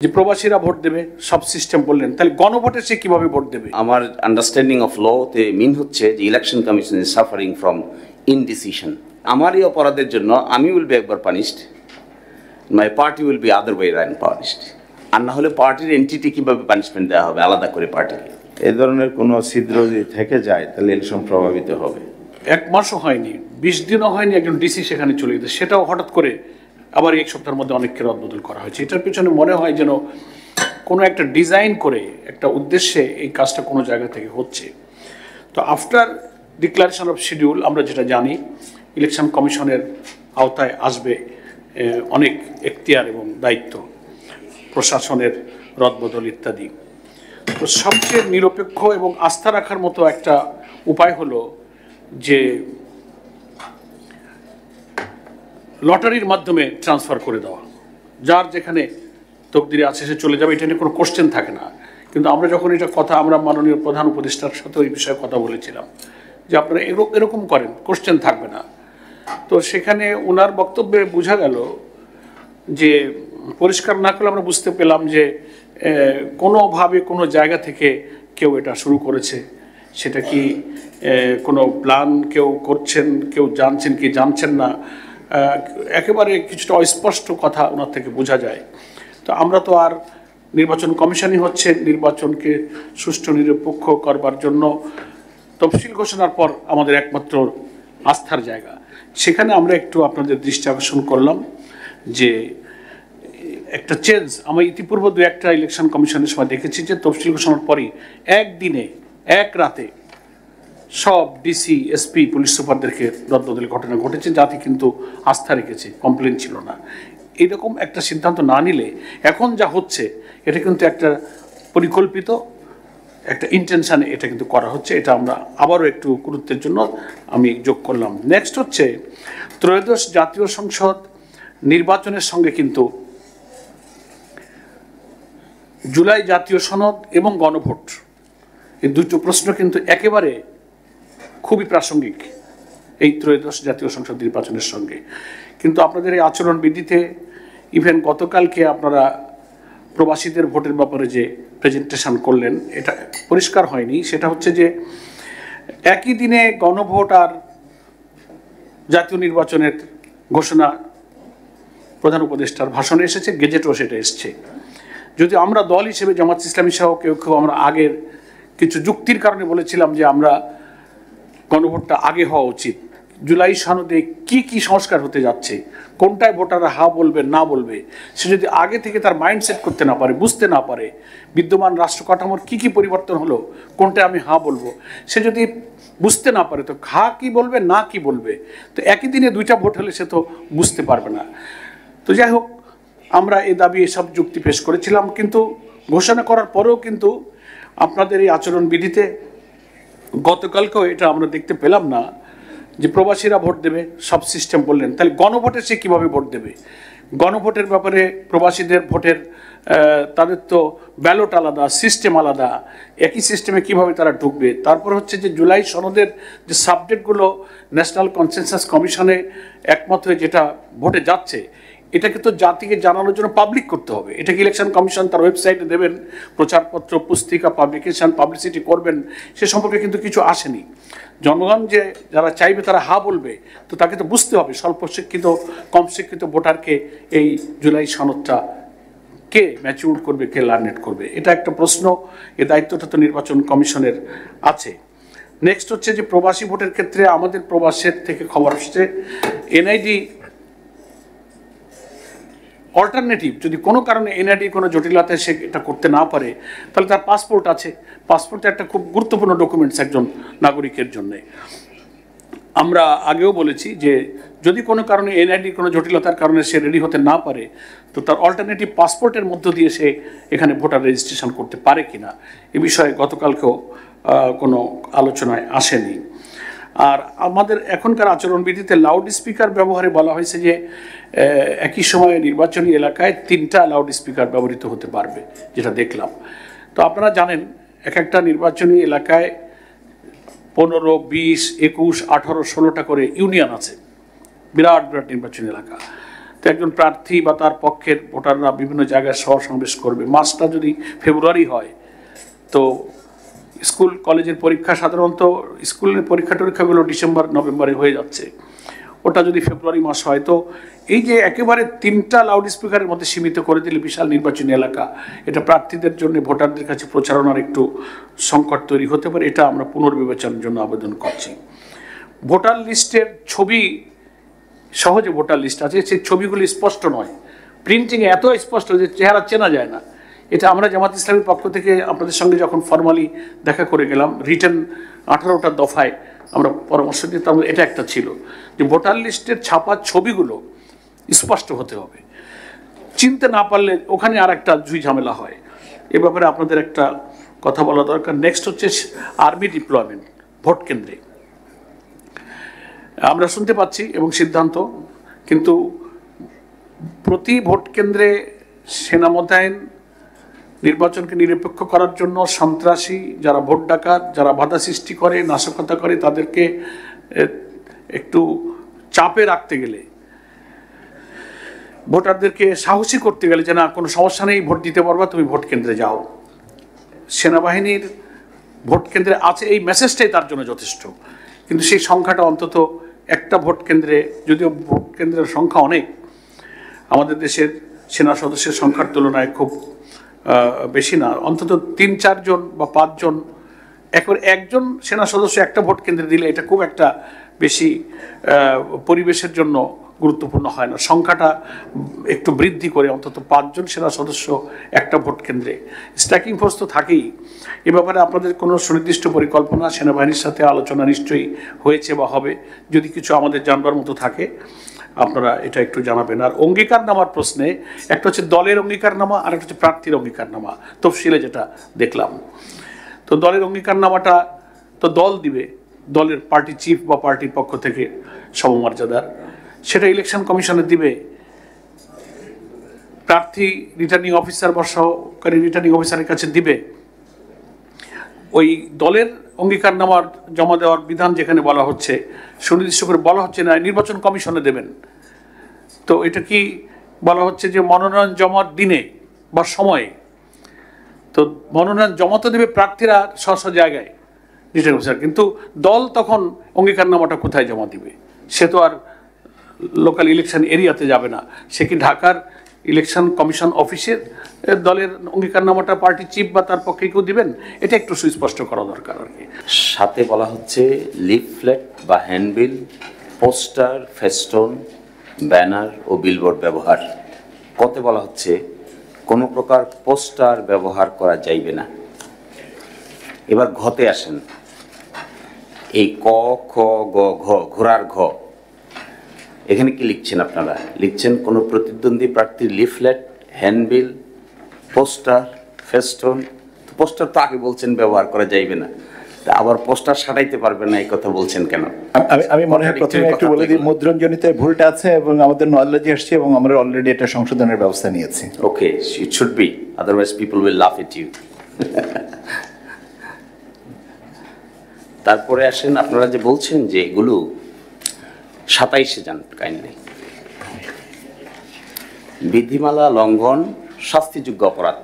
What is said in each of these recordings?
যে প্রবাসীরা ভোট দেবে সব সিস্টেম বললেন, তাহলে গণভোটে সে কিভাবে ভোট দেবে? আমার আন্ডারস্ট্যান্ডিং অফ ল তে মিন হচ্ছে যে election commission is suffering from indecision. আমার এই অপরাধের জন্য আমি উইল বি একবার punished, my party will be other way around punished. আর না হলে পার্টির এন্টিটি কিভাবে পানিশমেন্ট দেওয়া হবে আলাদা করে পার্টিকে? এ ধরনের কোনো ছিদ্র যদি থেকে যায় তাহলে ইলেকশন প্রভাবিত হবে। 1 মাসও হয়নি, 20 দিনও হয়নি, একজন ডিসি সেখানে চলে গেছে, সেটাও হঠাৎ করে আবার 1 সপ্তাহের মধ্যে অনেককে রদবদল করা হয়েছে। এটার পিছনে মনে হয় যেন কোনো একটা ডিজাইন করে একটা উদ্দেশ্যে এই কাজটা কোনো জায়গা থেকে হচ্ছে। তো আফটার ডিক্লারেশন অফ শিডিউল আমরা যেটা জানি, ইলেকশন কমিশনের আওতায় আসবে অনেক এখতিয়ার এবং দায়িত্ব, প্রশাসনের রদবদল ইত্যাদি। তো সবচেয়ে নিরপেক্ষ এবং আস্থা রাখার মতো একটা উপায় হলো যে লটারির মাধ্যমে ট্রান্সফার করে দেওয়া, যার যেখানে তকদিরে আছে সে চলে যাবে, এটা নিয়ে কোনো কোশ্চেন থাকে না। কিন্তু আমরা যখন এটা কথা আমরা মাননীয় প্রধান উপদেষ্টার সাথে এই বিষয়ে কথা বলেছিলাম যে আপনারা এরকম করেন, কোশ্চেন থাকবে না। তো সেখানে ওনার বক্তব্যে বোঝা গেল যে পরিষ্কার না করলে আমরা বুঝতে পেলাম যে কোনোভাবে কোনো জায়গা থেকে কেউ এটা শুরু করেছে। সেটা কি কোনো প্ল্যান কেউ করছেন, কেউ জানছেন কি জানছেন না, একেবারে কিছুটা অস্পষ্ট কথা ওনার থেকে বোঝা যায়। তো আমরা তো আর নির্বাচন কমিশনই হচ্ছে নির্বাচনকে সুষ্ঠু নিরপেক্ষ করবার জন্য তফসিল ঘোষণার পর আমাদের একমাত্র আস্থার জায়গা। সেখানে আমরা একটু আপনাদের দৃষ্টি আকর্ষণ করলাম যে একটা চেঞ্জ আমরা ইতিপূর্বে 2-1টা ইলেকশন কমিশনের সময় দেখেছি যে তফসিল ঘোষণার পরই একদিনে এক রাতে সব ডিসি, এসপি, পুলিশ সুপারদেরকে রদবদলের ঘটনা ঘটেছে, যাতে কিন্তু আস্থা রেখেছে, কমপ্লেন ছিল না। এইরকম একটা সিদ্ধান্ত না নিলে এখন যা হচ্ছে এটা কিন্তু একটা পরিকল্পিত একটা ইন্টেনশানে এটা কিন্তু করা হচ্ছে। এটা আমরা আবারও একটু গুরুত্বের জন্য আমি যোগ করলাম। নেক্সট হচ্ছে ত্রয়োদশ জাতীয় সংসদ নির্বাচনের সঙ্গে কিন্তু জুলাই জাতীয় সনদ এবং গণভোট, এই দুটো প্রশ্ন কিন্তু একেবারে খুবই প্রাসঙ্গিক এই ত্রয়োদশ জাতীয় সংসদ নির্বাচনের সঙ্গে। কিন্তু আপনাদের এই আচরণবিধিতে ইভেন গতকালকে আপনারা প্রবাসীদের ভোটের ব্যাপারে যে প্রেজেন্টেশন করলেন এটা পরিষ্কার হয়নি। সেটা হচ্ছে যে একই দিনে গণভোট আর জাতীয় নির্বাচনের ঘোষণা প্রধান উপদেষ্টার ভাষণে এসেছে, গেজেটও সেটা এসছে। যদি আমরা দল হিসেবে জামাত ইসলামী সহ কেউ আমরা আগের কিছু যুক্তির কারণে বলেছিলাম যে আমরা গণভোটটা আগে হওয়া উচিত, জুলাই সনদে কি কি সংস্কার হতে যাচ্ছে, কোনটায় ভোটাররা হা বলবে না বলবে, সে যদি আগে থেকে তার মাইন্ডসেট করতে না পারে, বুঝতে না পারে বিদ্যমান রাষ্ট্র কাঠামোর কী কী পরিবর্তন হলো, কোনটায় আমি হা বলবো, সে যদি বুঝতে না পারে তো হা কি বলবে না কি বলবে, তো একই দিনে 2টা ভোট হলে সে তো বুঝতে পারবে না। তো যাই হোক, আমরা এ দাবি এসব যুক্তি পেশ করেছিলাম, কিন্তু ঘোষণা করার পরেও কিন্তু আপনাদের এই আচরণবিধিতে গতকালকেও এটা আমরা দেখতে পেলাম না যে প্রবাসীরা ভোট দেবে সব সিস্টেম বললেন, তাহলে গণভোটে সে কীভাবে ভোট দেবে? গণভোটের ব্যাপারে প্রবাসীদের ভোটের তাদের তো ব্যালট আলাদা, সিস্টেম আলাদা, একই সিস্টেমে কিভাবে তারা ঢুকবে? তারপর হচ্ছে যে জুলাই সনদের যে সাবজেক্টগুলো ন্যাশনাল কনসেনসাস কমিশনে একমত হয়ে যেটা ভোটে যাচ্ছে, এটাকে তো জাতিকে জানানোর জন্য পাবলিক করতে হবে। এটাকে ইলেকশন কমিশন তার ওয়েবসাইটে দেবেন, প্রচারপত্র, পুস্তিকা, পাবলিকেশন, পাবলিসিটি করবেন, সে সম্পর্কে কিন্তু কিছু আসেনি। জনগণ যে যারা চাইবে তারা হা বলবে, তো তাকে তো বুঝতে হবে স্বল্প শিক্ষিত কম শিক্ষিত ভোটারকে এই জুলাই সনদটা কে ম্যাচিউর করবে, কে লার্নেট করবে, এটা একটা প্রশ্ন। এ দায়িত্বটা তো নির্বাচন কমিশনের আছে। নেক্সট হচ্ছে যে প্রবাসী ভোটের ক্ষেত্রে আমাদের প্রবাসের থেকে খবর আসছে এনআইডি অল্টারনেটিভ, যদি কোনো কারণে এনআইডি কোনো জটিলতায় সে এটা করতে না পারে, তাহলে তার পাসপোর্ট আছে। পাসপোর্টটা একটা খুব গুরুত্বপূর্ণ ডকুমেন্টস একজন নাগরিকের জন্যে। আমরা আগেও বলেছি যে যদি কোনো কারণে এনআইডি কোনো জটিলতার কারণে সে রেডি হতে না পারে, তো তার অল্টারনেটিভ পাসপোর্টের মধ্য দিয়ে সে এখানে ভোটার রেজিস্ট্রেশন করতে পারে কিনা, এ বিষয়ে গতকালকেও কোনো আলোচনায় আসেনি। আর আমাদের এখনকার আচরণবিধিতে লাউড স্পিকার ব্যবহারে বলা হয়েছে যে একই সময়ে নির্বাচনী এলাকায় 3টা লাউড স্পিকার ব্যবহৃত হতে পারবে, যেটা দেখলাম। তো আপনারা জানেন একটা নির্বাচনী এলাকায় 15, 20, 21, 18, 16টা করে ইউনিয়ন আছে, বিরাট বিরাট নির্বাচনী এলাকা। তো একজন প্রার্থী বা তার পক্ষের ভোটাররা বিভিন্ন জায়গায় সভা সমাবেশ করবে। মাসটা যদি ফেব্রুয়ারি হয়, তো স্কুল কলেজের পরীক্ষা সাধারণত স্কুলের পরীক্ষাগুলো ডিসেম্বর নভেম্বরে হয়ে যাচ্ছে, ওটা যদি ফেব্রুয়ারি মাস হয়, তো এই যে একেবারে 3টা লাউড স্পিকারের মধ্যে সীমিত করে দিলে বিশাল নির্বাচনী এলাকা, এটা প্রার্থীদের জন্য ভোটারদের কাছে প্রচারণার একটু সংকট তৈরি হতে পারে। এটা আমরা পুনর্বিবেচনার জন্য আবেদন করছি। ভোটার লিস্টের ছবি, সহজে ভোটার লিস্ট আছে, সেই ছবিগুলি স্পষ্ট নয়, প্রিন্টিংয়ে এত স্পষ্ট যে চেহারা চেনা যায় না। এটা আমরা জামাত ইসলামীর পক্ষ থেকে আপনাদের সঙ্গে যখন ফর্মালি দেখা করে গেলাম, রিটেন 18টা দফায় আমরা পরামর্শ দিতাম, এটা একটা ছিল যে ভোটার লিস্টের ছাপা ছবিগুলো স্পষ্ট হতে হবে। চিনতে না পারলে ওখানে আর একটা ঝুই ঝামেলা হয়। এ ব্যাপারে আপনাদের একটা কথা বলা দরকার। নেক্সট হচ্ছে আর্মি ডিপ্লয়মেন্ট ভোট কেন্দ্রে। আমরা শুনতে পাচ্ছি এবং সিদ্ধান্ত, কিন্তু প্রতি ভোট কেন্দ্রে সেনা মোতায়েন, নির্বাচনকে নিরপেক্ষ করার জন্য সন্ত্রাসী যারা ভোট ডাকাত, যারা বাধা সৃষ্টি করে, নাশকতা করে, তাদেরকে একটু চাপে রাখতে গেলে, ভোটারদেরকে সাহসী করতে গেলে যে না কোনো সমস্যা নেই, ভোট দিতে পারবা, তুমি ভোট কেন্দ্রে যাও, সেনাবাহিনীর ভোট কেন্দ্রে আছে, এই মেসেজটাই তার জন্য যথেষ্ট। কিন্তু সেই সংখ্যাটা অন্তত একটা ভোট কেন্দ্রে, যদিও ভোট কেন্দ্রের সংখ্যা অনেক, আমাদের দেশের সেনা সদস্যের সংখ্যার তুলনায় খুব বেশি না, অন্তত 3-4 জন বা 5 জন, একজন সেনা সদস্য একটা ভোট কেন্দ্রে দিলে এটা খুব একটা বেশি পরিবেশের জন্য গুরুত্বপূর্ণ হয় না। সংখ্যাটা একটু বৃদ্ধি করে অন্তত 5 জন সেনা সদস্য একটা ভোট কেন্দ্রে। স্ট্রাইকিং ফোর্স তো থাকেই। এ ব্যাপারে আপনাদের কোনো সুনির্দিষ্ট পরিকল্পনা সেনাবাহিনীর সাথে আলোচনা নিশ্চয়ই হয়েছে বা হবে, যদি কিছু আমাদের জানবার মতো থাকে আপনারা এটা একটু জানাবেন। আর অঙ্গীকারনামার প্রশ্নে একটা হচ্ছে দলের অঙ্গীকারনামা, আর একটা হচ্ছে প্রার্থীর অঙ্গীকারনামা, তফসিলে যেটা দেখলাম। তো দলের অঙ্গীকারনামাটা তো দল দিবে, দলের পার্টি চিফ বা পার্টির পক্ষ থেকে সমমর্যাদার, সেটা ইলেকশন কমিশনে দিবে। প্রার্থী রিটার্নিং অফিসার বা সহকারী রিটার্নিং অফিসারের কাছে দিবে। ওই দলের অঙ্গীকারনামার জমা দেওয়ার বিধান যেখানে বলা হচ্ছে, সুনির্দিষ্ট করে বলা হচ্ছে না নির্বাচন কমিশনে দেবেন। তো এটা কি বলা হচ্ছে যে মনোনয়ন জমার দিনে বা সময়ে? তো মনোনয়ন জমা তো দেবে প্রার্থীরা স্ব জায়গায় রিটার্নিং অফিসার, কিন্তু দল তখন অঙ্গীকারনামাটা কোথায় জমা দিবে? সে তো আর লোকাল ইলেকশন এরিয়াতে যাবে না, সে কি ঢাকার ইলেকশন কমিশন অফিসের দলের অঙ্গীকারনামাটা পার্টি চিফ বা তার পক্ষে কেউ দিবেন? এটা একটু সুস্পষ্ট করা দরকার আর কি। সাথে বলা হচ্ছে লিফলেট বা হ্যান্ডবিল, পোস্টার, ফেস্টন, ব্যানার ও বিলবোর্ড ব্যবহার। কতে বলা হচ্ছে কোনো প্রকার পোস্টার ব্যবহার করা যাইবে না। এবার ঘতে আসেন। এই ক, খ, গ, ঘ, ঘোড়ার ঘ, এখানে কি লিখছেন আপনারা? লিখছেন কোনো প্রতিদ্বন্দ্বী প্রার্থীর leaflet, handbill, poster, festoon. Poster তো আগে বলছেন ব্যবহার করা যাইবে না, আবার পোস্টার সাটাইতে পারবেন না, এই কথা বলছেন কেন? আমি মনে হয় প্রথমে একটু বলে দিই, মুদ্রণজনিত ভুলটা আছে এবং আমাদের নলেজে আসছে এবং আমরা অলরেডি এটা সংশোধনের ব্যবস্থা নিয়েছি। Okay, it should be, otherwise people will laugh at you. তারপরে আসেন, আপনারা যে বলছেন যে এগুলো 27-এ যান, কাইন্ডলি। বিধিমালা লঙ্ঘন শাস্তিযোগ্য অপরাধ।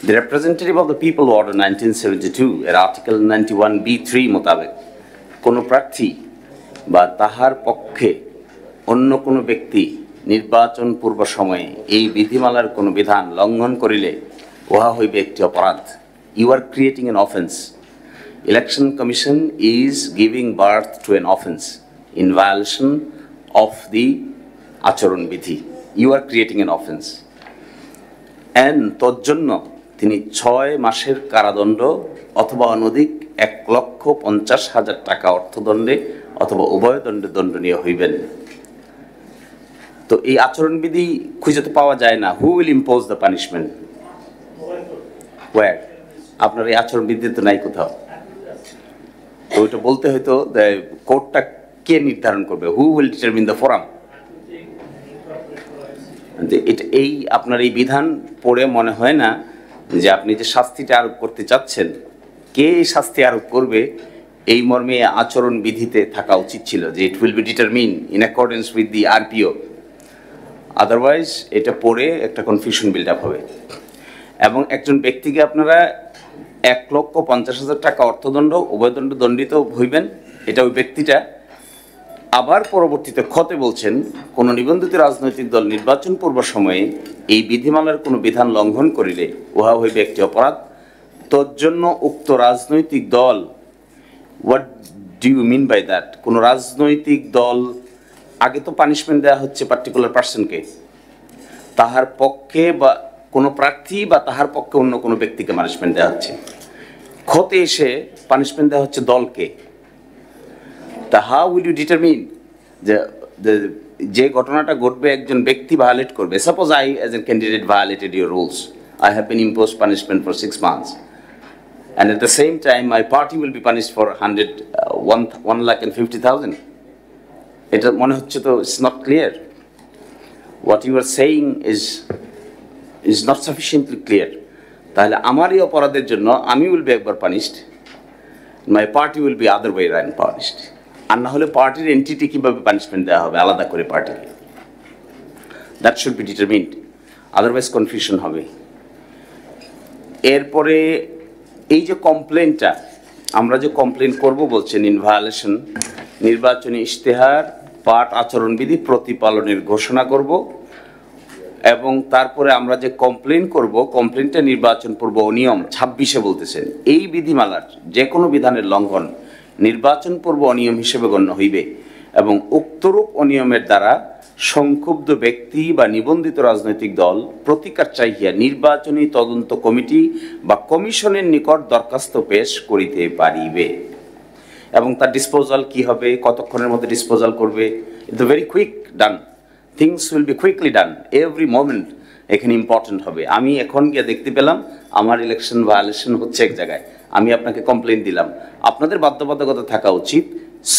The representative of the people order 1972 এর আর্টিকেল 91B3 মোতাবেক কোনো প্রার্থী বা তাহার পক্ষে অন্য কোনো ব্যক্তি নির্বাচন পূর্ব সময়ে এই বিধিমালার কোনো বিধান লঙ্ঘন করিলে উহা হইবে একটি অপরাধ। You are creating an offense. Election Commission is giving birth to an offense in violation of the Acharon Bidhi. You are creating an offense. And তজ্জন্য তিনি 6 মাসের কারাদণ্ড অথবা অনধিক 1,50,000 টাকা অর্থদণ্ডে অথবা উভয় দণ্ডে দণ্ডনীয় হইবেন। তো এই আচরণবিধি খুঁজে তো পাওয়া যায় না। Who will impose the punishment? Where? আপনার এই আচরণবিধি তো নাই কোথাও। তো ওইটা বলতে হয়তো কোর্টটা কে নির্ধারণ করবে? Who will determine the forum? এই আপনার এই বিধান পড়ে মনে হয় না যে আপনি যে শাস্তিটা আরোপ করতে চাচ্ছেন, কে এই শাস্তি আরোপ করবে এই মর্মে আচরণ বিধিতে থাকা উচিত ছিল যে it will be determine in accordance with the RPO. Otherwise এটা পড়ে একটা কনফিউশন বিল্ড আপ হবে এবং একজন ব্যক্তিকে আপনারা 1,50,000 টাকা অর্থদণ্ড উভয়দণ্ড দণ্ডিত হইবেন, এটা ওই ব্যক্তিটা। আবার পরবর্তীতে খতে বলছেন কোনো নিবন্ধিত রাজনৈতিক দল নির্বাচন পূর্ব সময়ে এই বিধিমালার কোনো বিধান লঙ্ঘন করিলে উহা হইবে একটি অপরাধ। তোর জন্য উক্ত রাজনৈতিক দল, what do you mean by that? কোনো রাজনৈতিক দল, আগে তো পানিশমেন্ট দেওয়া হচ্ছে পার্টিকুলার পার্সনকে, তাহার পক্ষে বা কোনো প্রার্থী বা তাহার পক্ষে অন্য কোনো ব্যক্তিকে পানিশমেন্ট দেওয়া হচ্ছে। খতে এসে পানিশমেন্ট দেওয়া হচ্ছে দলকে। তা হাউ উইল ইউ ডিটারমিন যে ঘটনাটা ঘটবে একজন ব্যক্তি ভায়োলেট করবে? Suppose I as a candidate violated your rules, I have been imposed punishment for 6 months, and at the same time my party will be punished for 1,50,000. এটা মনে হচ্ছে তো it's not clear. What you are saying is not sufficiently clear. তাহলে আমার এই অপরাধের জন্য আমি will be একবার punished, my party will be other way around punished. আর না হলে পার্টির এন্টিটি কিভাবে পানিশমেন্ট দেওয়া হবে আলাদা করে পার্টিকে? That should be determined, otherwise confusion হবে। এরপরে এই যে কমপ্লেনটা, আমরা যে কমপ্লেন করব বলছেন ইন ভায়োলেশন, নির্বাচনী ইশতেহার পাঠ আচরণবিধি প্রতিপালনের ঘোষণা করব এবং তারপরে আমরা যে কমপ্লেন করব, কমপ্লেনটা নির্বাচন পূর্ব অনিয়ম 26-এ বলতেছেন এই বিধিমালার যে কোনো বিধানের লঙ্ঘন নির্বাচন পূর্ব অনিয়ম হিসেবে গণ্য হইবে এবং উক্তরূপ অনিয়মের দ্বারা সংক্ষুব্ধ ব্যক্তি বা নিবন্ধিত রাজনৈতিক দল প্রতিকার চাহিয়া নির্বাচনী তদন্ত কমিটি বা কমিশনের নিকট দরখাস্ত পেশ করিতে পারিবে। এবং তার ডিসপোজাল কি হবে, কতক্ষণের মধ্যে ডিসপোজাল করবে? It's very quick done, things will be quickly done, every moment এখানে ইম্পর্টেন্ট হবে। আমি এখন গিয়ে দেখতে পেলাম আমার ইলেকশন ভায়োলেশন হচ্ছে এক জায়গায়, আমি আপনাকে কমপ্লেন দিলাম, আপনাদের বাধ্যবাধকতা থাকা উচিত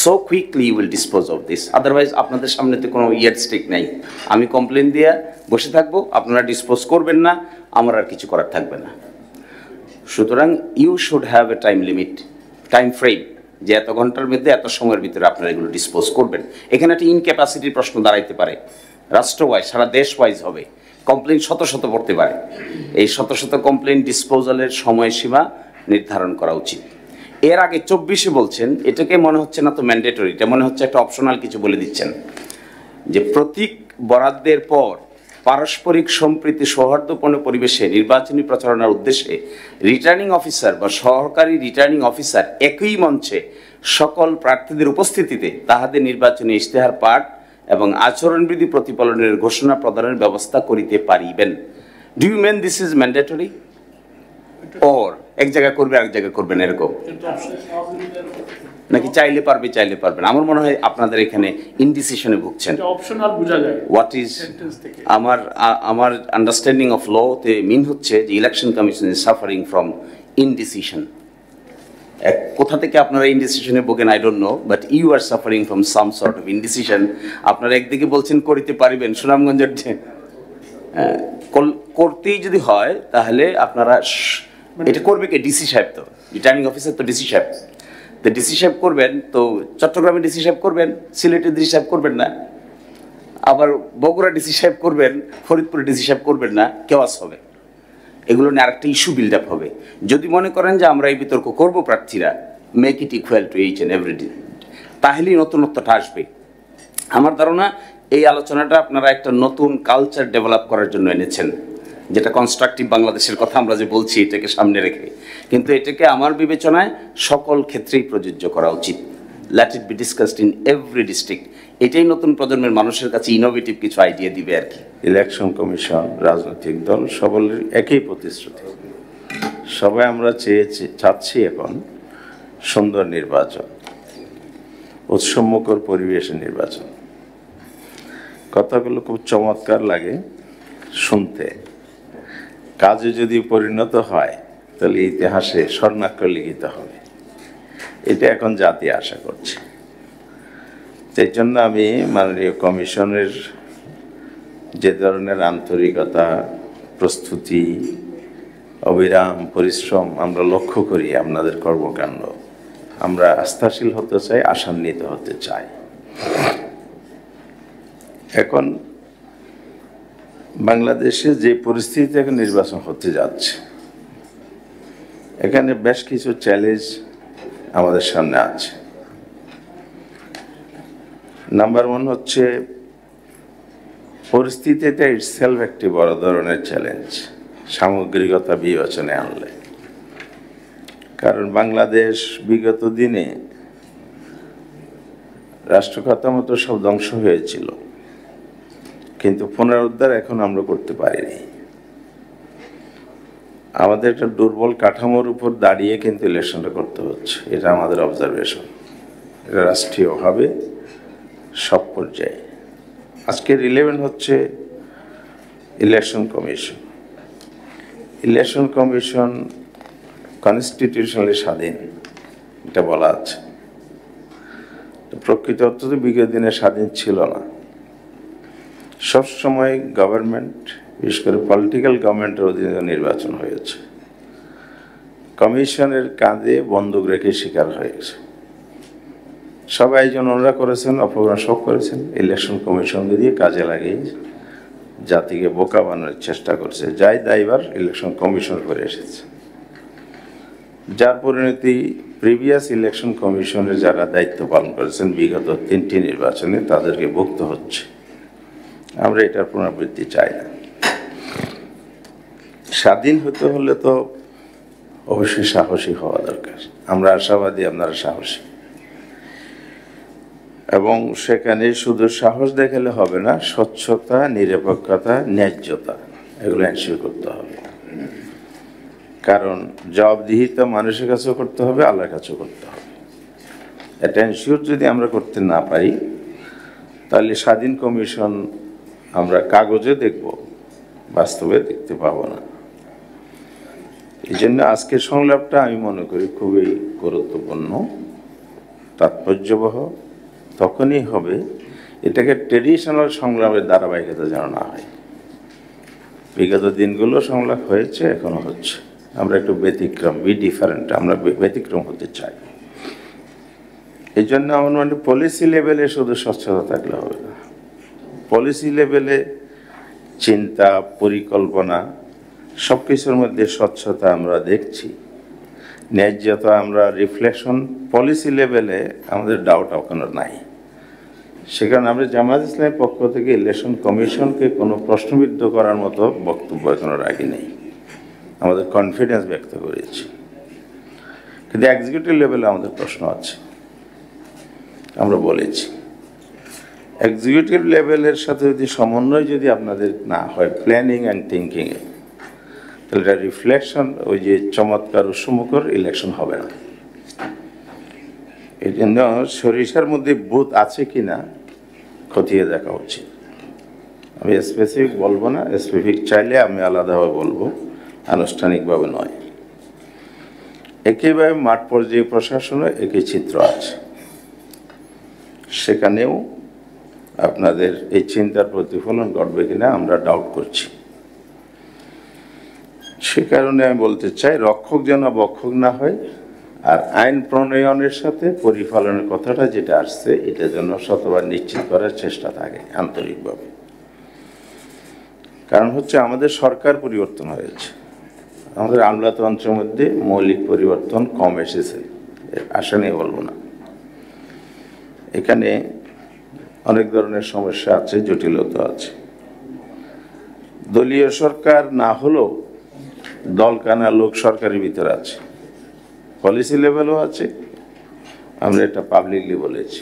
so quickly you will dispose of this, otherwise আপনাদের সামনে তো কোনো ইয়ারস্টিক নেই। আমি কমপ্লেন দিয়ে বসে থাকবো, আপনারা ডিসপোজ করবেন না, আমার আর কিছু করার থাকবে না। সুতরাং you should have a time limit, time frame, যে এত ঘন্টার মধ্যে এত সময়ের ভিতরে আপনারা এগুলো ডিসপোজ করবেন। এখানে একটা ইনক্যাপাসিটির প্রশ্ন দাঁড়াইতে পারে, রাষ্ট্র ওয়াইজ, সারা দেশ ওয়াইজ হবে, কমপ্লেন শত শত পড়তে পারে। এই শত শত কমপ্লেন ডিসপোজালের সময়সীমা নির্ধারণ করা উচিত। এর আগে 24-এ বলছেন, এটাকে মনে হচ্ছে না তো ম্যান্ডেটরি, এটা মনে হচ্ছে একটা অপশনাল কিছু বলে দিচ্ছেন, যে প্রতীক বরাদ্দের পর পারস্পরিক সম্প্রীতি সৌহার্দ্যপূর্ণ পরিবেশে নির্বাচনী প্রচারণার উদ্দেশ্যে রিটার্নিং অফিসার বা সহকারী রিটার্নিং অফিসার একই মঞ্চে সকল প্রার্থীদের উপস্থিতিতে তাহাদের নির্বাচনী ইশতেহার পাঠ এবং আচরণবিধি প্রতিপালনের ঘোষণা প্রদানের ব্যবস্থা করিতে পারিবেন। Do you mean this is mandatory or এক জায়গায় করবে আরেক জায়গায় করবেন এরকম, নাকি চাইলে পারবে চাইলে পারবেন? আমার মনে হয় আপনাদের এখানে ইনডিসিশনে ভুগছেন। অপশনাল বোঝা যায় হোয়াট ইজ আমার আন্ডারস্ট্যান্ডিং অফ ল তে মিন হচ্ছে যে election commission is suffering from indecision. কোথা থেকে আপনারা ইনডিসিশনে ভোগেন I don't know, but you are suffering from some sort of indecision. আপনারা একদিকে বলছেন করিতে পারিবেন, সুনামগঞ্জের করতেই যদি হয় তাহলে আপনারা এটা করবে কে? ডিসি সাহেব, তো রিটার্নিং অফিসার তো ডিসি সাহেব, তো ডিসি সাহেব করবেন, তো চট্টগ্রামে ডিসি সাহেব করবেন, সিলেটের ডিসি সাহেব করবেন না, আবার বগুড়া ডিসি সাহেব করবেন, ফরিদপুরে ডিসি সাহেব করবেন না, কেওয়াস হবে। এগুলো নিয়ে আরেকটা ইস্যু বিল্ড আপ হবে। যদি মনে করেন যে আমরা এই বিতর্ক করবো প্রার্থীরা, make it equal to each and every day, তাহলেই নতুনত্বটা আসবে। আমার ধারণা এই আলোচনাটা আপনারা একটা নতুন কালচার ডেভেলপ করার জন্য এনেছেন, যেটা কনস্ট্রাকটিভ বাংলাদেশের কথা আমরা যে বলছি এটাকে সামনে রেখে, কিন্তু এটাকে আমার বিবেচনায় সকল ক্ষেত্রেই প্রযোজ্য করা উচিত। Let it be discussed in every district. এটাই নতুন প্রজন্মের মানুষের কাছে ইনোভেটিভ কিছু আইডিয়া দিবে আর কি। ইলেকশন কমিশন, রাজনৈতিক দল সকলের একই প্রতিশ্রুতি, সবাই আমরা চাচ্ছি এখন সুন্দর নির্বাচন, উৎসবমুখর পরিবেশে নির্বাচন। কথাগুলো খুব চমৎকার লাগে শুনতে, কাজে যদি পরিণত হয় তাহলে ইতিহাসে স্বর্ণাক্ষর লিখিত হবে, এটা এখন জাতি আশা করছে। সেই জন্য আমি মাননীয় কমিশনের যে ধরনের আন্তরিকতা, প্রস্তুতি, অবিরাম পরিশ্রম আমরা লক্ষ্য করি আপনাদের কর্মকাণ্ড, আমরা আস্থাশীল হতে চাই, আশান্বিত হতে চাই। এখন বাংলাদেশে যে পরিস্থিতি এখন নির্বাচন হতে যাচ্ছে, এখানে বেশ কিছু চ্যালেঞ্জ আমাদের সামনে আছে। নাম্বার 1 হচ্ছে পরিস্থিতিটা ইটসেলফ একটি বড় ধরনের চ্যালেঞ্জ সামগ্রিকতা বিবেচনায় আনলে। কারণ বাংলাদেশ বিগত দিনে রাষ্ট্র কাঠামো সব ধ্বংস হয়েছিল, কিন্তু পুনরুদ্ধার এখন আমরা করতে পারিনি। আমাদের একটা দুর্বল কাঠামোর উপর দাঁড়িয়ে কিন্তু ইলেকশনটা করতে হচ্ছে, এটা আমাদের অবজারভেশন। এটা রাষ্ট্রীয়ভাবে সব পর্যায়ে। আজকে রিলেভেন্ট হচ্ছে election commission. Election commission constitutionally স্বাধীন, এটা বলা আছে। প্রকৃত অর্থ তো বিগত দিনে স্বাধীন ছিল না। সবসময় গভর্নমেন্ট, বিশেষ করে পলিটিক্যাল গভর্নমেন্টের অধীনে নির্বাচন হয়েছে। কমিশনের কাঁধে বন্দুক রেখে শিকার হয়েছে। সবাই যেন ওনারা করেছেন, অপরাধ সব করেছেন, ইলেকশন কমিশনকে দিয়ে কাজে লাগিয়ে জাতিকে বোকা বানানোর চেষ্টা করছে। যাই দায়ভার ইলেকশন কমিশন করে এসেছে, যার পরিণতি প্রিভিয়াস ইলেকশন কমিশনের যারা দায়িত্ব পালন করেছেন বিগত 3টি নির্বাচনে তাদেরকে ভুগতে হচ্ছে। আমরা এটার পুনরাবৃত্তি চাই না। স্বাধীন হতে হলে তো অবশ্যই সাহসী হওয়া দরকার। আমরা আশাবাদী, আপনারা সাহসী। এবং সেখানে শুধু সাহস দেখালে হবে না, স্বচ্ছতা, নিরপেক্ষতা, ন্যায্যতা এগুলো এনশিওর করতে হবে। কারণ জবাবদিহিতা মানুষের কাছেও করতে হবে, আল্লাহর কাছেও করতে হবে। এটা এনশিওর যদি আমরা করতে না পারি, তাহলে স্বাধীন কমিশন আমরা কাগজে দেখব, বাস্তবে দেখতে পাবো না। এই জন্য আজকের সংলাপটা আমি মনে করি খুবই গুরুত্বপূর্ণ, তাৎপর্যবহ। তখনই হবে এটাকে ট্রেডিশনাল সংলাপের ধারাবাহিকতা যেন না হয়। বিগত দিনগুলো সংলাপ হয়েছে, এখনো হচ্ছে। আমরা একটু ব্যতিক্রম, ডিফারেন্ট, আমরা ব্যতিক্রম হতে চাই। এই জন্য আমার মানে পলিসি লেভেলে শুধু স্বচ্ছতা থাকলে হবে না। পলিসি লেভেলে চিন্তা, পরিকল্পনা সব কিছুর মধ্যে স্বচ্ছতা আমরা দেখছি, ন্যায্যতা আমরা রিফ্লেকশন। পলিসি লেভেলে আমাদের ডাউট এখনো নাই। সেখানে আমরা জামায়াত ইসলামের পক্ষ থেকে ইলেকশন কমিশনকে কোনো প্রশ্নবিদ্ধ করার মতো বক্তব্য এখনো রাখি নেই। আমাদের কনফিডেন্স ব্যক্ত করেছি, কিন্তু এক্সিকিউটিভ লেভেলে আমাদের প্রশ্ন আছে। আমরা বলেছি এক্সিকিউটিভ লেভেলের সাথে যদি সমন্বয় যদি আপনাদের না হয় প্ল্যানিং অ্যান্ড থিঙ্কিংয়ে, তাহলে এটা রিফ্লেকশন, ওই যে চমৎকার উৎসমুখর ইলেকশন হবে না। এই জন্য সরিষার মধ্যে বুথ আছে কি না খতিয়ে দেখা উচিত। আমি স্পেসিফিক বলবো না, স্পেসিফিক চাইলে আমি আলাদাভাবে বলবো, আনুষ্ঠানিকভাবে নয়। একইভাবে মাঠ পর্যায়ে প্রশাসনে একই চিত্র আছে। সেখানেও আপনাদের এই চিন্তার প্রতিফলন ঘটবে কিনা আমরা ডাউট করছি। সে কারণে আমি বলতে চাই, রক্ষক যেন বক্ষক না হয়, আর আইন প্রণয়নের সাথে পরিপালনের কথাটা যেটা আসছে, এটা যেন শতবার নিশ্চিত করার চেষ্টা থাকে আন্তরিকভাবে। কারণ হচ্ছে আমাদের সরকার পরিবর্তন হয়েছে, আমাদের আমলাতন্ত্রের মধ্যে মৌলিক পরিবর্তন কম এসেছে, আশা নিয়ে বলবো না। এখানে অনেক ধরনের সমস্যা আছে, জটিলতা আছে। দলীয় সরকার না হলেও দলকানা লোক সরকারের ভিতরে আছে, পলিসি লেভেলও আছে। আমরা এটা পাবলিকলি বলেছি।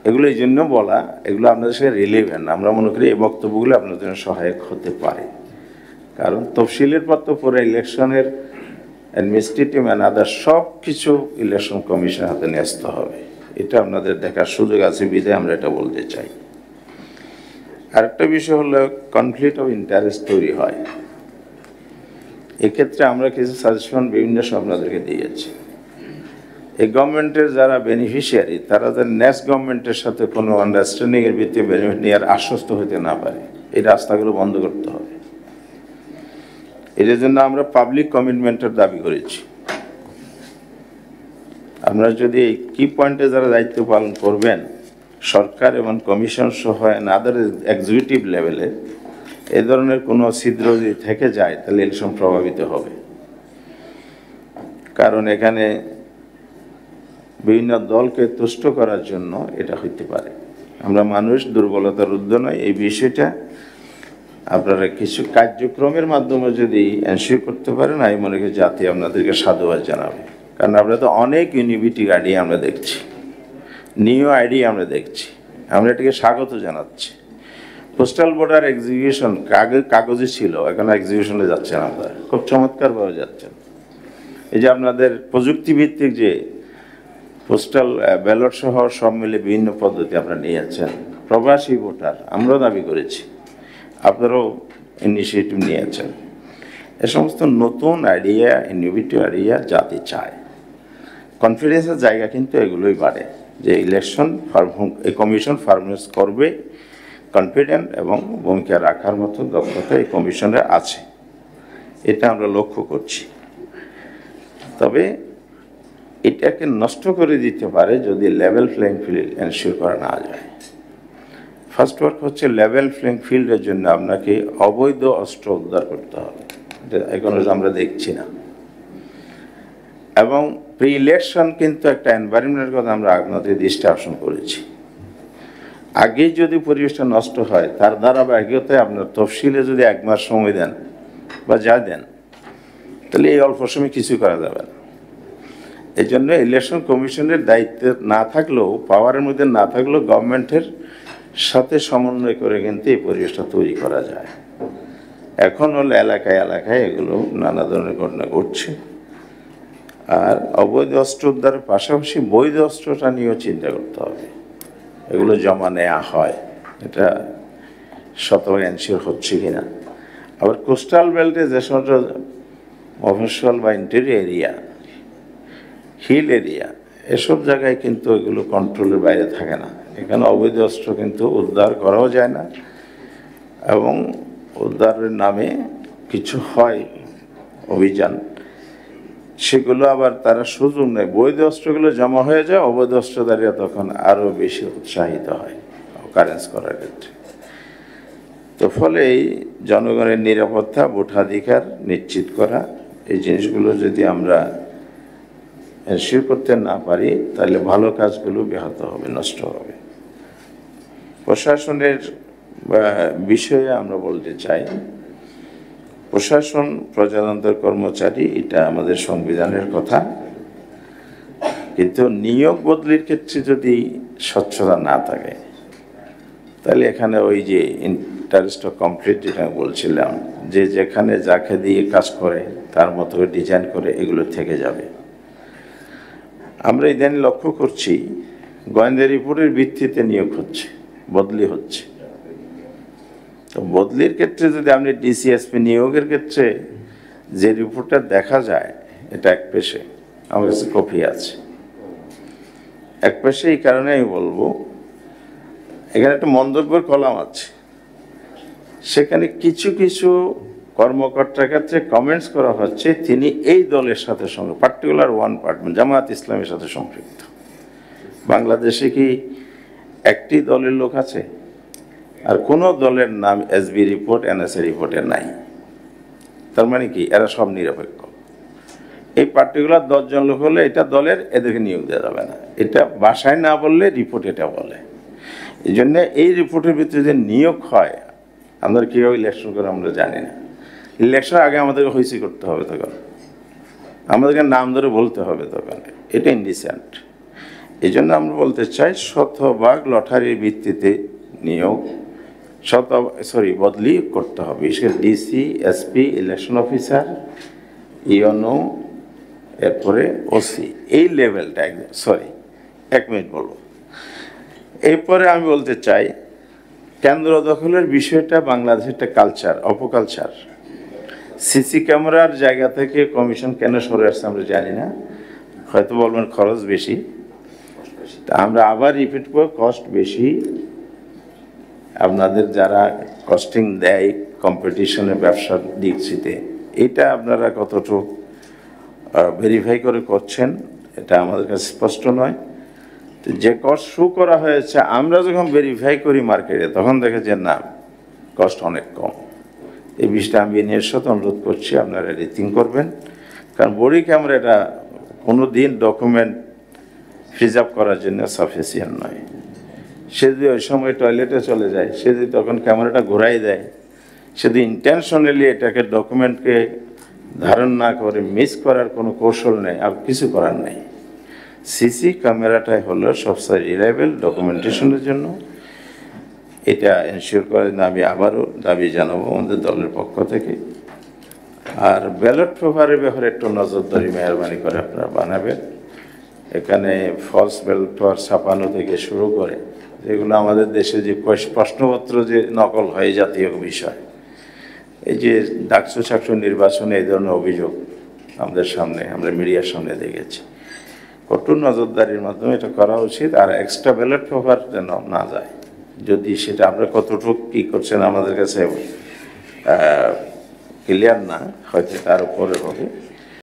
এগুলো এই জন্য বলা, এগুলো আপনাদের সাথে রিলেভেন্ট। আমরা মনে করি এই বক্তব্যগুলো আপনাদের জন্য সহায়ক হতে পারে। কারণ তফসিলের পর তো পরে ইলেকশনের অ্যাডমিনিস্ট্রেটিভ অ্যান্ড আদার সব কিছু ইলেকশন কমিশনের হাতে ন্যস্ত হবে। এটা আপনাদের দেখার সুযোগ আছে বিধায় আমরা এটা বলতে চাই। আরেকটা বিষয় হলো কনফ্লিক্ট অফ ইন্টারেস্ট তৈরি হয়। এক্ষেত্রে আমরা কিছু সাজেশন বিভিন্ন সময় আপনাদেরকে দিয়েছি। এই গভর্নমেন্টের যারা বেনিফিশিয়ারি, তারা যেন নেক্সট গভর্নমেন্টের সাথে কোনো আন্ডারস্ট্যান্ডিংয়ের ভিত্তিতে বেনিফিট নেওয়ার আশ্বস্ত হতে না পারে, এই রাস্তাগুলো বন্ধ করতে হবে। এটার জন্য আমরা পাবলিক কমিটমেন্টের দাবি করেছি। আপনারা যদি এই কি পয়েন্টে যারা দায়িত্ব পালন করবেন সরকার এবং কমিশন সহ আদার এক্সিকিউটিভ লেভেলে এ ধরনের কোনো ছিদ্র যদি থেকে যায় তাহলে ইলেকশন প্রভাবিত হবে। কারণ এখানে বিভিন্ন দলকে তুষ্ট করার জন্য এটা হইতে পারে। আমরা মানুষ দুর্বলতার ঊর্ধ্বে নয়, এই বিষয়টা আপনারা কিছু কার্যক্রমের মাধ্যমে যদি এনশিওর করতে পারেন আমি মনে করি জাতি আপনাদেরকে সাধুবাদ জানাবে। কারণ আমরা তো অনেক ইউনিভিটি আইডিয়া আমরা দেখছি, নিউ আইডিয়া আমরা দেখছি, আমরা এটাকে স্বাগত জানাচ্ছি। পোস্টাল ভোটার এক্সিকিউশন কাগজে ছিল, এখন এক্সিকিউশনে যাচ্ছেন আপনারা, খুব চমৎকারভাবে যাচ্ছেন। এই যে আপনাদের প্রযুক্তিভিত্তিক যে পোস্টাল ব্যালট সহ সব মিলে বিভিন্ন পদ্ধতি আপনারা নিয়ে যাচ্ছেন। প্রবাসী ভোটার আমরাও দাবি করেছি, আপনারাও ইনিশিয়েটিভ নিয়েছেন। এ সমস্ত নতুন আইডিয়া, ইনোভেটিভ আইডিয়া জাতি চায়। কনফিডেন্সের জায়গা কিন্তু এগুলোই বাড়ে যে ইলেকশন এই কমিশন পারফরমেন্স করবে, কনফিডেন্ট এবং ভূমিকা রাখার মতো দক্ষতা এই কমিশনের আছে, এটা আমরা লক্ষ্য করছি। তবে এটাকে নষ্ট করে দিতে পারে যদি লেভেল প্লেইং ফিল্ড এনশিওর করা না যায়। ফার্স্ট ওয়ার্ক হচ্ছে লেভেল প্লেইং ফিল্ডের জন্য আপনাকে অবৈধ অস্ত্র উদ্ধার করতে হবে, এটা এখনো আমরা দেখছি না। এবং প্রি ইলেকশন কিন্তু একটা এনভায়রনমেন্টের কথা আমরা আপনাদের দৃষ্টি আকর্ষণ করেছি। আগেই যদি পরিবেশটা নষ্ট হয় তার ধারাবাহিকতায় আপনার তফসিলে যদি 1 মাস সময় দেন বা যা দেন তাহলে এই অল্প সময় কিছু করা যাবে না। এই জন্য ইলেকশন কমিশনের দায়িত্ব না থাকলেও, পাওয়ারের মধ্যে না থাকলেও গভর্নমেন্টের সাথে সমন্বয় করে কিন্তু এই পরিবেশটা তৈরি করা যায়। এখন হলো এলাকায় এলাকায় এগুলো নানা ধরনের ঘটনা ঘটছে। আর অবৈধ অস্ত্র উদ্ধারের পাশাপাশি বৈধ অস্ত্রটা নিয়েও চিন্তা করতে হবে, এগুলো জমা নেওয়া হয়, এটা শতভাগ এনশিওর হচ্ছে কিনা। আবার কোস্টাল বেল্টে যে সমস্ত মফস্বল বা ইন্টেরিয়র এরিয়া, হিল এরিয়া, এসব জায়গায় কিন্তু এগুলো কন্ট্রোলের বাইরে থাকে না। এখানে অবৈধ অস্ত্র কিন্তু উদ্ধার করাও যায় না, এবং উদ্ধারের নামে কিছু হয় অভিযান, সেগুলো আবার তারা সুযোগ নেয়, বৈধ অস্ত্রগুলো জমা হয়ে যায়, অবৈধ অস্ত্রধারীরা তখন আরও বেশি উৎসাহিত হয় কারেন্স করার ক্ষেত্রে। তো ফলে এই জনগণের নিরাপত্তা, ভোটাধিকার নিশ্চিত করা, এই জিনিসগুলো যদি আমরা এনশিওর করতে না পারি তাহলে ভালো কাজগুলো ব্যাহত হবে, নষ্ট হবে। প্রশাসনের বিষয়ে আমরা বলতে চাই, প্রশাসন প্রজাতন্ত্রের কর্মচারী, এটা আমাদের সংবিধানের কথা, কিন্তু নিয়োগ বদলির ক্ষেত্রে যদি স্বচ্ছতা না থাকে তাহলে এখানে ওই যে ইন্টারেস্ট অফ কমপ্লিট যেটা বলছিলাম, যে যেখানে যাকে দিয়ে কাজ করে তার মতো ডিজাইন করে, এগুলো থেকে যাবে। আমরা ইদানিং লক্ষ্য করছি গোয়েন্দা রিপোর্টের ভিত্তিতে নিয়োগ হচ্ছে, বদলি হচ্ছে। তো বদলির ক্ষেত্রে যদি আপনি ডিসিএসপি নিয়োগের ক্ষেত্রে যে রিপোর্টটা দেখা যায়, এটা এক পেশে, আমার কাছে কপি আছে, এক পেশে। এই কারণে আমি বলবো, এখানে একটা মন্তব্যের কলাম আছে, সেখানে কিছু কিছু কর্মকর্তার ক্ষেত্রে কমেন্টস করা হচ্ছে তিনি এই দলের সাথে সঙ্গে, পার্টিকুলার ওয়ান পার্টমেন্ট জামায়াত ইসলামের সাথে সম্পৃক্ত। বাংলাদেশে কি একটি দলের লোক আছে? আর কোনো দলের নাম এসবি রিপোর্ট, এনএসএ রিপোর্টে নাই। তার মানে কি এরা সব নিরপেক্ষ। এই পার্টিকুলার 10 জন লোক হলে এটা দলের, এদেরকে নিয়োগ দেওয়া যাবে না, এটা বাসায় না বললে রিপোর্ট এটা বলে। এই জন্য এই রিপোর্টের ভিতরে যে নিয়োগ হয়, আমরা কীভাবে ইলেকশন করে আমরা জানি না। ইলেকশন আগে আমাদেরকে হইসি করতে হবে, তখন আমাদেরকে নাম ধরে বলতে হবে, তখন এটা ইনডিসেন্ট। এই জন্য আমরা বলতে চাই শতভাগ লটারির ভিত্তিতে নিয়োগ, বদলি করতে হবে। বিশেষ করে DC, SP, election officer, YONO, এরপরে ওসি, এই লেভেলটা একদম, 1 মিনিট বলবো। এরপরে আমি বলতে চাই কেন্দ্র দখলের বিষয়টা বাংলাদেশের একটা কালচার, অপকালচার। সিসি ক্যামেরার জায়গা থেকে কমিশন কেন সরে আসছে আমরা জানি না, হয়তো বলবেন খরচ বেশি, তা আমরা আবার রিপিট করব, কস্ট বেশি। আপনাদের যারা কস্টিং দেয় কম্পিটিশনের ব্যবসার দিকটিতে, এটা আপনারা কতটুকু ভেরিফাই করে করছেন, এটা আমাদের কাছে স্পষ্ট নয়। তো যে কস্ট শো করা হয়েছে আমরা যখন ভেরিফাই করি মার্কেটে তখন দেখে যে না, কস্ট অনেক কম। এই বিষয়টা আমি এর সাথে অনুরোধ করছি আপনারা রিথিং করবেন, কারণ বডি ক্যামেরা এটা কোনো দিন ডকুমেন্ট প্রিজার্ভ করার জন্য সাফিসিয়েন্ট নয়। সে যদি ওই সময় টয়লেটে চলে যায়, সে যদি তখন ক্যামেরাটা ঘোরাই দেয়, সে যদি ইন্টেনশনালি এটাকে ডকুমেন্টকে ধারণ না করে মিস করার কোনো কৌশল নেই, আর কিছু করার নেই। সিসি ক্যামেরাটাই হলো সবচেয়ে রিলায়েবল ডকুমেন্টেশনের জন্য। এটা এনশিওর করেন আমি আবারও দাবি জানাবো আমাদের দলের পক্ষ থেকে। আর ব্যালট পেপারের ব্যাপারে একটু নজরদারি মেহরবানি করে আপনারা বানাবেন। এখানে ফলস ব্যালট পেপার ছাপানো থেকে শুরু করে যেগুলো আমাদের দেশে যে প্রশ্নপত্র যে নকল হয় জাতীয় বিষয়, এই যে ডাকসু চাকসু নির্বাচনে এই ধরনের অভিযোগ আমাদের সামনে, আমরা মিডিয়ার সামনে দেখেছি। কঠোর নজরদারির মাধ্যমে এটা করা উচিত। আর এক্সট্রা ব্যালট পেপার যেন না যায়, যদি সেটা আমরা কতটুকু কী করছেন আমাদের কাছে ক্লিয়ার না, হয়তো তার উপরে হবে।